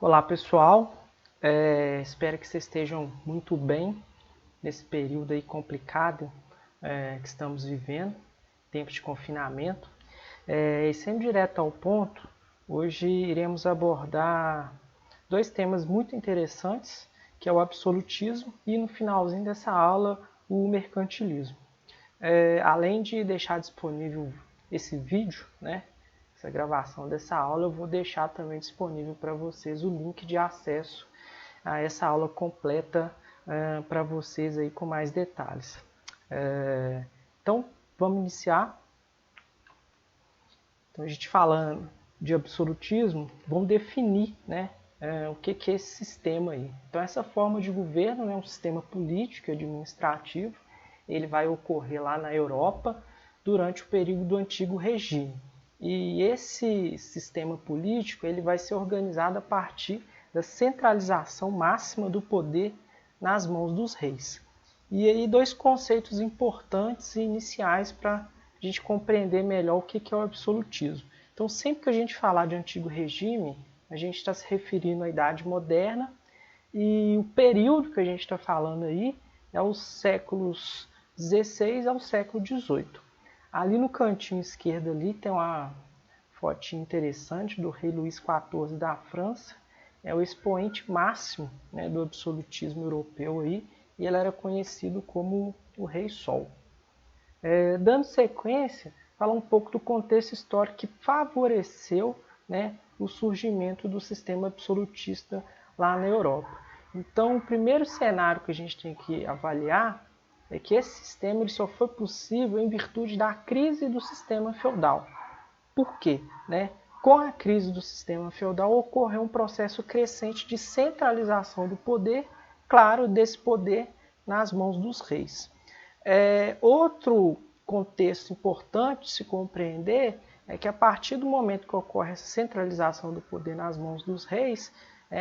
Olá pessoal, espero que vocês estejam muito bem nesse período aí complicado que estamos vivendo, tempo de confinamento. E sendo direto ao ponto, hoje iremos abordar dois temas muito interessantes, que é o absolutismo e no finalzinho dessa aula o mercantilismo. Além de deixar disponível esse vídeo, né, essa gravação dessa aula, eu vou deixar também disponível para vocês o link de acesso a essa aula completa para vocês aí com mais detalhes. Então, vamos iniciar. Então, a gente falando de absolutismo, vamos definir, né, o que é esse sistema aí. Então, essa forma de governo é um sistema político e administrativo. Ele vai ocorrer lá na Europa durante o período do Antigo Regime. E esse sistema político ele vai ser organizado a partir da centralização máxima do poder nas mãos dos reis. E aí dois conceitos importantes e iniciais para a gente compreender melhor o que é o absolutismo. Então, sempre que a gente falar de Antigo Regime, a gente está se referindo à Idade Moderna, e o período que a gente está falando aí é os séculos XVI ao século XVIII. Ali no cantinho esquerdo ali tem uma fotinha interessante do rei Luís XIV da França. É o expoente máximo, né, do absolutismo europeu aí, e ele era conhecido como o Rei Sol. Dando sequência, fala um pouco do contexto histórico que favoreceu, né, o surgimento do sistema absolutista lá na Europa. Então, o primeiro cenário que a gente tem que avaliar é que esse sistema ele só foi possível em virtude da crise do sistema feudal. Por quê? Com a crise do sistema feudal ocorreu um processo crescente de centralização do poder, claro, desse poder nas mãos dos reis. Outro contexto importante de se compreender é que a partir do momento que ocorre essa centralização do poder nas mãos dos reis,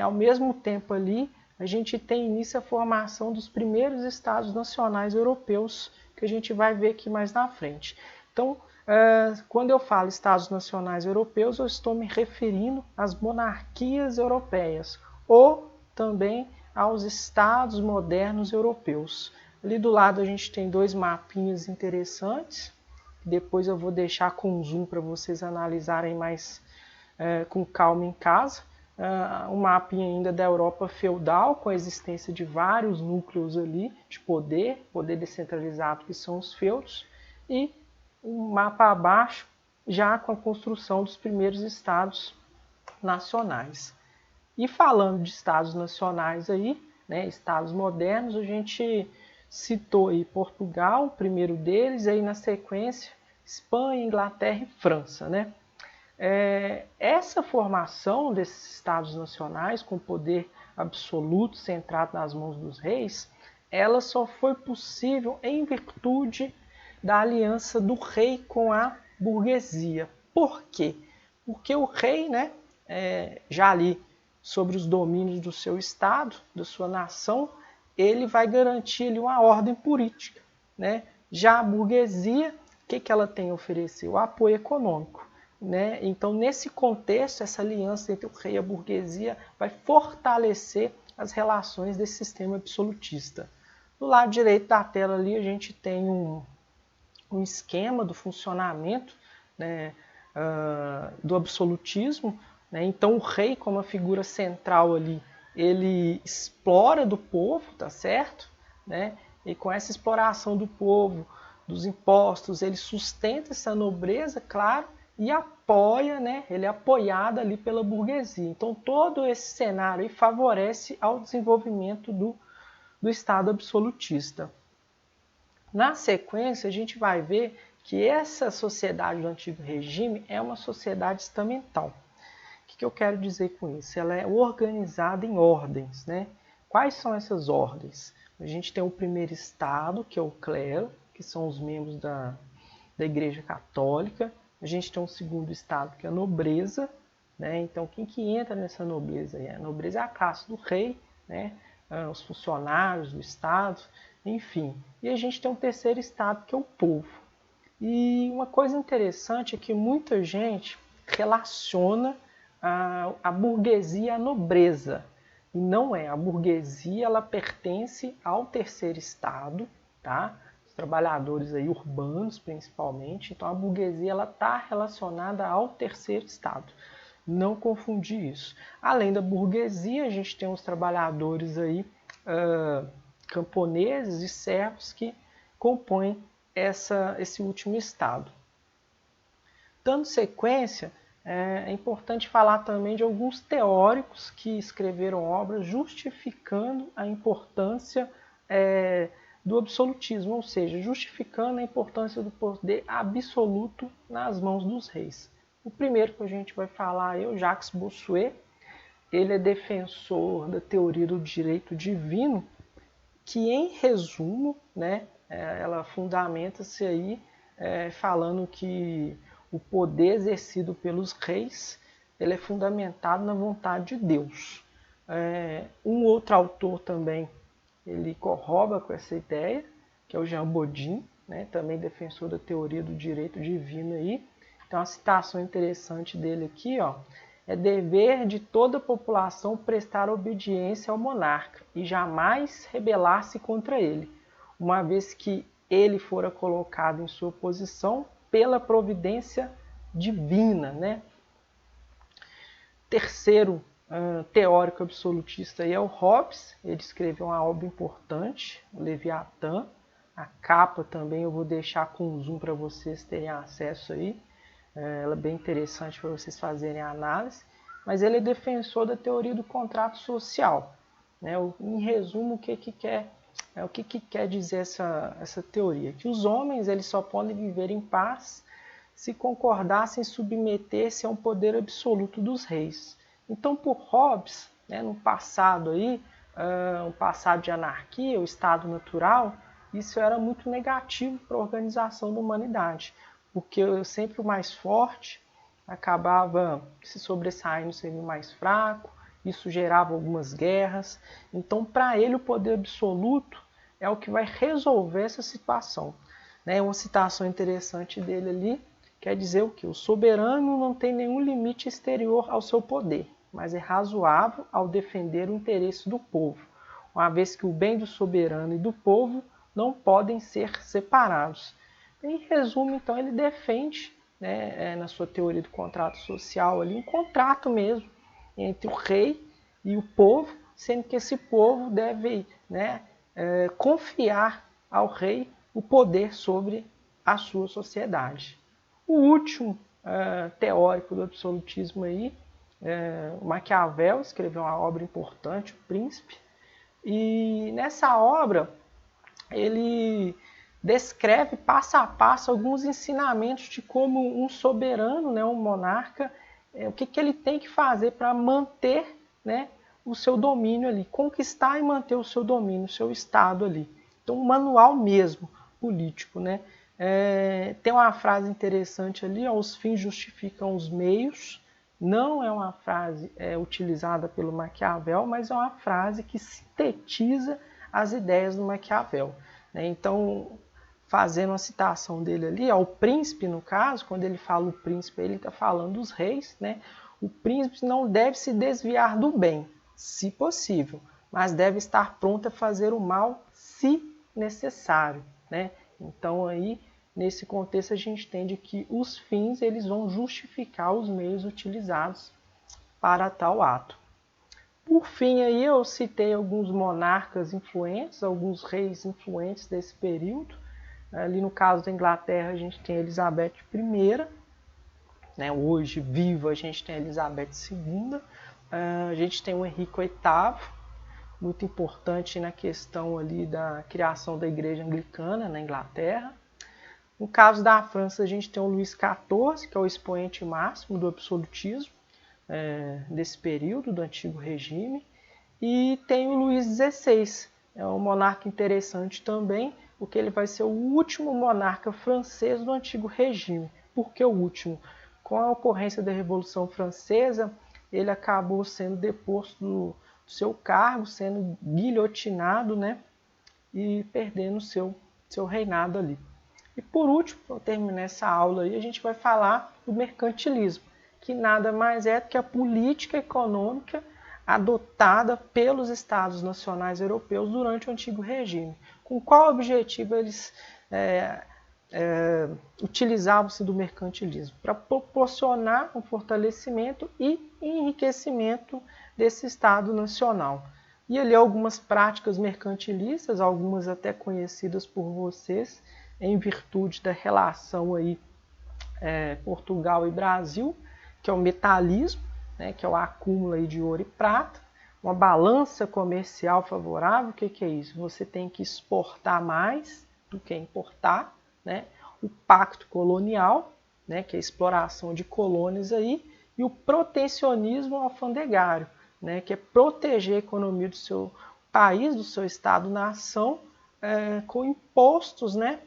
ao mesmo tempo ali a gente tem início a formação dos primeiros estados nacionais europeus, que a gente vai ver aqui mais na frente. Então, quando eu falo estados nacionais europeus, eu estou me referindo às monarquias europeias, ou também aos estados modernos europeus. Ali do lado a gente tem dois mapinhas interessantes, depois eu vou deixar com zoom para vocês analisarem mais com calma em casa. Um mapinha ainda da Europa feudal, com a existência de vários núcleos ali de poder descentralizado, que são os feudos, e um mapa abaixo, já com a construção dos primeiros estados nacionais. E falando de estados nacionais aí, né, estados modernos, a gente citou aí Portugal, o primeiro deles, aí na sequência Espanha, Inglaterra e França, né? Essa formação desses estados nacionais com poder absoluto centrado nas mãos dos reis, ela só foi possível em virtude da aliança do rei com a burguesia. Por quê? Porque o rei, né, já ali sobre os domínios do seu estado, da sua nação, ele vai garantir ali uma ordem política, né? Já a burguesia, o que ela tem a oferecer? O apoio econômico. Né? Então, nesse contexto, essa aliança entre o rei e a burguesia vai fortalecer as relações desse sistema absolutista. Do lado direito da tela ali, a gente tem um esquema do funcionamento, né, do absolutismo. Né? Então, o rei, como a figura central ali, ele explora do povo, tá certo? Né? E com essa exploração do povo, dos impostos, ele sustenta essa nobreza, claro, e apoia, né? Ele é apoiado ali pela burguesia. Então, todo esse cenário aí favorece ao desenvolvimento do Estado absolutista. Na sequência, a gente vai ver que essa sociedade do Antigo Regime é uma sociedade estamental. O que eu quero dizer com isso? Ela é organizada em ordens. Né? Quais são essas ordens? A gente tem o primeiro estado, que é o clero, que são os membros da Igreja Católica. A gente tem um segundo estado, que é a nobreza. Né? Então, quem que entra nessa nobreza? A nobreza é a classe do rei, né? Os funcionários do estado, enfim. E a gente tem um terceiro estado, que é o povo. E uma coisa interessante é que muita gente relaciona a burguesia e a nobreza. E não é. A burguesia ela pertence ao terceiro estado, tá? Os trabalhadores aí urbanos principalmente. Então a burguesia ela está relacionada ao terceiro estado. Não confundir isso. Além da burguesia, a gente tem os trabalhadores aí camponeses e servos que compõem esse último estado. Dando sequência, é importante falar também de alguns teóricos que escreveram obras justificando a importância do absolutismo, ou seja, justificando a importância do poder absoluto nas mãos dos reis. O primeiro que a gente vai falar é o Jacques Bossuet. Ele é defensor da teoria do direito divino, que em resumo, né, ela fundamenta-se aí falando que o poder exercido pelos reis ele é fundamentado na vontade de Deus. Um outro autor também ele corrobora com essa ideia, que é o Jean Bodin, né, também defensor da teoria do direito divino aí. Então, uma citação interessante dele aqui, ó, é dever de toda a população prestar obediência ao monarca e jamais rebelar-se contra ele, uma vez que ele fora colocado em sua posição pela providência divina, né? Terceiro teórico absolutista aí é o Hobbes. Ele escreveu uma obra importante, o Leviatã. A capa também eu vou deixar com zoom para vocês terem acesso aí. Ela é bem interessante para vocês fazerem a análise. Mas ele é defensor da teoria do contrato social. Né? Em resumo, o que quer dizer essa teoria? Que os homens eles só podem viver em paz se concordassem submeter-se a um poder absoluto dos reis. Então, por Hobbes, né, no passado aí, um passado de anarquia, o estado natural, isso era muito negativo para a organização da humanidade, porque sempre o mais forte acabava se sobressaindo sendo mais fraco, isso gerava algumas guerras. Então, para ele, o poder absoluto é o que vai resolver essa situação. Né? Uma citação interessante dele ali, quer dizer o que? O soberano não tem nenhum limite exterior ao seu poder, mas é razoável ao defender o interesse do povo, uma vez que o bem do soberano e do povo não podem ser separados. Em resumo, então, ele defende, né, na sua teoria do contrato social, ali, um contrato mesmo entre o rei e o povo, sendo que esse povo deve, né, confiar ao rei o poder sobre a sua sociedade. O último teórico do absolutismo aí, o Maquiavel, escreveu uma obra importante, O Príncipe, e nessa obra ele descreve passo a passo alguns ensinamentos de como um soberano, né, um monarca, o que ele tem que fazer para manter, né, o seu domínio ali, conquistar e manter o seu domínio, o seu estado ali. Então, um manual mesmo político, né? Tem uma frase interessante ali, ó, os fins justificam os meios. Não é uma frase utilizada pelo Maquiavel, mas é uma frase que sintetiza as ideias do Maquiavel. Né? Então, fazendo uma citação dele ali, ó, o príncipe, no caso, quando ele fala o príncipe, ele está falando dos reis. Né? O príncipe não deve se desviar do bem, se possível, mas deve estar pronto a fazer o mal, se necessário. Né? Então, aí, nesse contexto, a gente entende que os fins eles vão justificar os meios utilizados para tal ato. Por fim, aí eu citei alguns monarcas influentes, alguns reis influentes desse período. Ali no caso da Inglaterra, a gente tem Elizabeth I, né? Hoje, viva, a gente tem Elizabeth II. A gente tem o Henrique VIII, muito importante na questão ali da criação da Igreja Anglicana na Inglaterra. No caso da França, a gente tem o Luís XIV, que é o expoente máximo do absolutismo desse período, do Antigo Regime. E tem o Luís XVI, é um monarca interessante também, porque ele vai ser o último monarca francês do Antigo Regime. Por que o último? Com a ocorrência da Revolução Francesa, ele acabou sendo deposto do seu cargo, sendo guilhotinado, né? E perdendo o seu reinado ali. E por último, para terminar essa aula aí, a gente vai falar do mercantilismo, que nada mais é do que a política econômica adotada pelos Estados nacionais europeus durante o antigo regime. Com qual objetivo eles utilizavam-se do mercantilismo? Para proporcionar um fortalecimento e enriquecimento desse Estado nacional. E ali algumas práticas mercantilistas, algumas até conhecidas por vocês, em virtude da relação aí, Portugal e Brasil, que é o metalismo, né, que é o acúmulo aí de ouro e prata, uma balança comercial favorável. O que é isso? Você tem que exportar mais do que importar, né? O pacto colonial, né, que é a exploração de colônias aí, e o protecionismo alfandegário, né, que é proteger a economia do seu país, do seu Estado-nação, com impostos, né,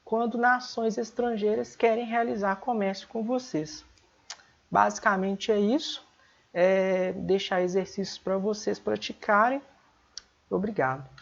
quando nações estrangeiras querem realizar comércio com vocês. Basicamente é isso. Deixar exercícios para vocês praticarem. Obrigado.